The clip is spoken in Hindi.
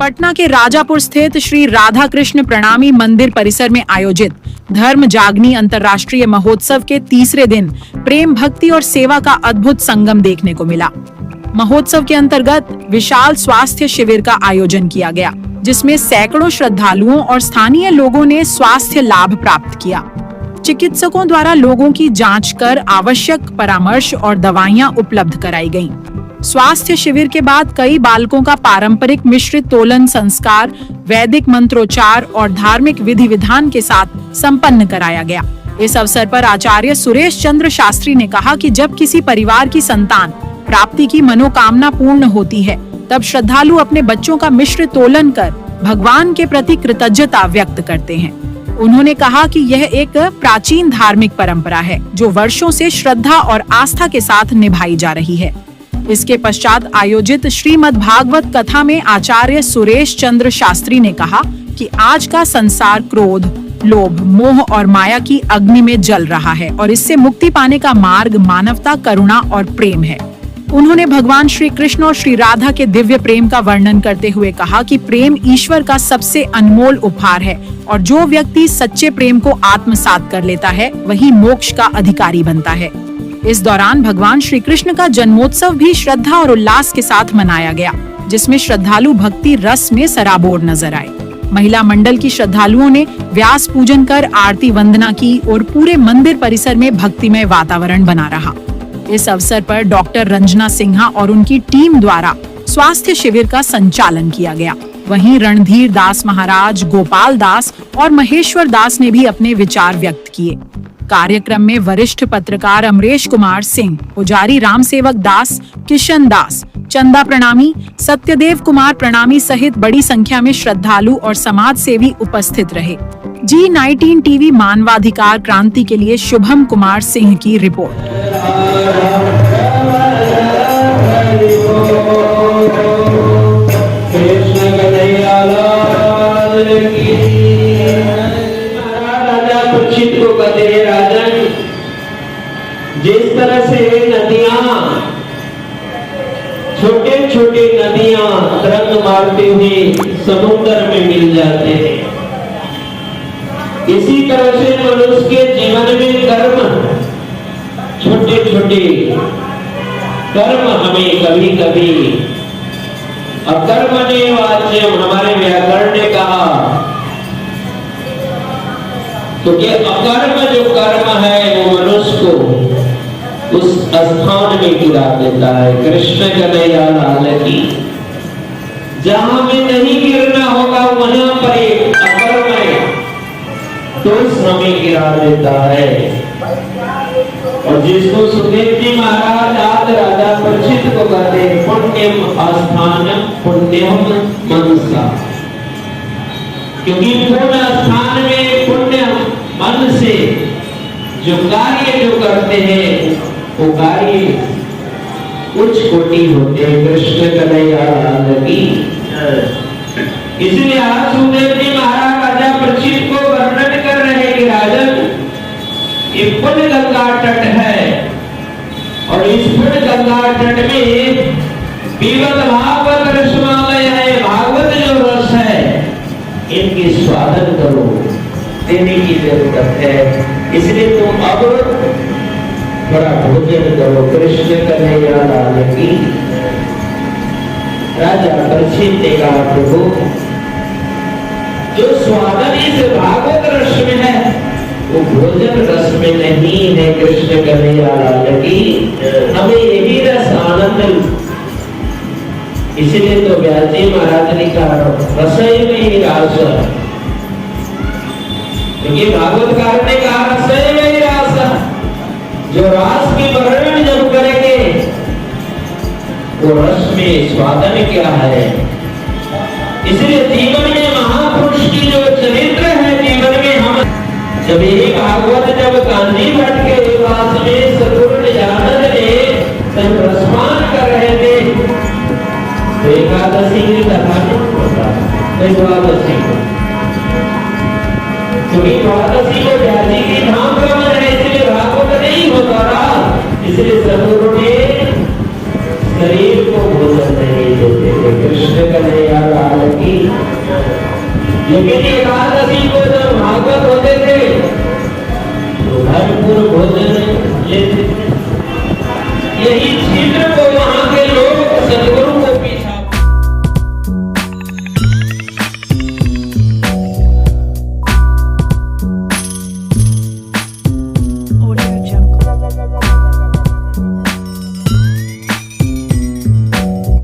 पटना के राजापुर स्थित श्री राधा कृष्ण प्रणामी मंदिर परिसर में आयोजित धर्म जागनी अंतर्राष्ट्रीय महोत्सव के तीसरे दिन प्रेम भक्ति और सेवा का अद्भुत संगम देखने को मिला। महोत्सव के अंतर्गत विशाल स्वास्थ्य शिविर का आयोजन किया गया, जिसमें सैकड़ों श्रद्धालुओं और स्थानीय लोगों ने स्वास्थ्य लाभ प्राप्त किया। चिकित्सकों द्वारा लोगों की जांच कर आवश्यक परामर्श और दवाइयां उपलब्ध कराई गईं। स्वास्थ्य शिविर के बाद कई बालकों का पारंपरिक मिश्रित तोलन संस्कार, वैदिक मंत्रोच्चार और धार्मिक विधि विधान के साथ संपन्न कराया गया। इस अवसर पर आचार्य सुरेश चंद्र शास्त्री ने कहा कि जब किसी परिवार की संतान प्राप्ति की मनोकामना पूर्ण होती है, तब श्रद्धालु अपने बच्चों का मिश्र तोलन कर भगवान के प्रति कृतज्ञता व्यक्त करते हैं। उन्होंने कहा कि यह एक प्राचीन धार्मिक परंपरा है जो वर्षों से श्रद्धा और आस्था के साथ निभाई जा रही है। इसके पश्चात आयोजित श्रीमद् भागवत कथा में आचार्य सुरेश चंद्र शास्त्री ने कहा कि आज का संसार क्रोध, लोभ, मोह और माया की अग्नि में जल रहा है और इससे मुक्ति पाने का मार्ग मानवता, करुणा और प्रेम है। उन्होंने भगवान श्री कृष्ण और श्री राधा के दिव्य प्रेम का वर्णन करते हुए कहा कि प्रेम ईश्वर का सबसे अनमोल उपहार है और जो व्यक्ति सच्चे प्रेम को आत्मसात कर लेता है वही मोक्ष का अधिकारी बनता है। इस दौरान भगवान श्री कृष्ण का जन्मोत्सव भी श्रद्धा और उल्लास के साथ मनाया गया, जिसमें श्रद्धालु भक्ति रस में सराबोर नजर आए। महिला मंडल की श्रद्धालुओं ने व्यास पूजन कर आरती वंदना की और पूरे मंदिर परिसर में भक्तिमय वातावरण बना रहा। इस अवसर पर डॉक्टर रंजना सिन्हा और उनकी टीम द्वारा स्वास्थ्य शिविर का संचालन किया गया। वहीं रणधीर दास महाराज, गोपाल दास और महेश्वर दास ने भी अपने विचार व्यक्त किए। कार्यक्रम में वरिष्ठ पत्रकार अमरेश कुमार सिंह, पुजारी राम सेवक दास, किशन दास, चंदा प्रणामी, सत्यदेव कुमार प्रणामी सहित बड़ी संख्या में श्रद्धालु और समाज सेवी उपस्थित रहे। G19 टीवी मानवाधिकार क्रांति के लिए शुभम कुमार सिंह की रिपोर्ट। जिस तरह से नदियां, छोटे छोटे नदियां तरंग मारते हुए समुद्र में मिल जाते हैं, इसी तरह से मनुष्य के जीवन में कर्म, छोटे छोटे कर्म हमें कभी कभी अकर्मण्य वाच्यम, हमारे व्याकरण ने कहा तो ये अकर्म जो कर्म है वो मनुष्य को उस स्थान में गिरा देता है। कृष्ण कन्हैया लाल की, जहां में नहीं गिरना होगा वहां पर एक अकर्म है तो हमें गिरा देता है। और जिसको सुखदेव जी महाराज आदि राजा परीक्षित को कहते हैं पुण्यम आस्थानम पुण्यम मनसा, क्योंकि पुण्य स्थान में पुण्य मन से जो कार्य जो करते हैं वो कार्य उच्च कोटि होते हैं। कृष्ण कन्हैया लाल की। इसलिए आज सुखदेव जी महाराज राजा परीक्षित को वर्णन कर रहे हैं कि राजन, ये पुण्य गंगा तट है और इस पुण्य गंगा तट में पीवत भागवत रसमालय है, भागवत जो रस है इनकी स्वादन करो, देने की जरूरत है। इसलिए तुम अब बड़ा भोजन करो। कृष्ण कन्हैया लाल की। राजा परीक्षित ने कहा प्रभु, जो स्वादन इस भागवत रस में है वो भोजन रस में नहीं है। कृष्ण कन्हैया लाल की। हमें यही रस आनंद, इसलिए तो व्यास जी महाराज ने कहा रसोई में ही रास, क्योंकि भागवतकार ने कहा रसोई में ही रास। जो रास की वर्णन जब करेंगे वो रस में स्वादन क्या है। इसलिए जीवन में महापुरुष की जो चरित्र है, जीवन में हम जब ये भागवत जब गांधी भट्ट के पास में सदगुरु नित्यानंद ने तब रसपान कर रहे थे तो एकादशी की कथा नहीं होता, द्वादशी को, क्योंकि द्वादशी को व्यासी की धाम क्रमण है, इसलिए भागवत नहीं होता रहा। इसलिए सदगुरु ने शरीर को भोजन नहीं देते थे। कृष्ण कन्हैया लाल की। लेकिन एकादशी को जब भागवत होते थे तो भरपूर भोजन लेते थे। यही छिद्र को वहां के लोग सदगुरु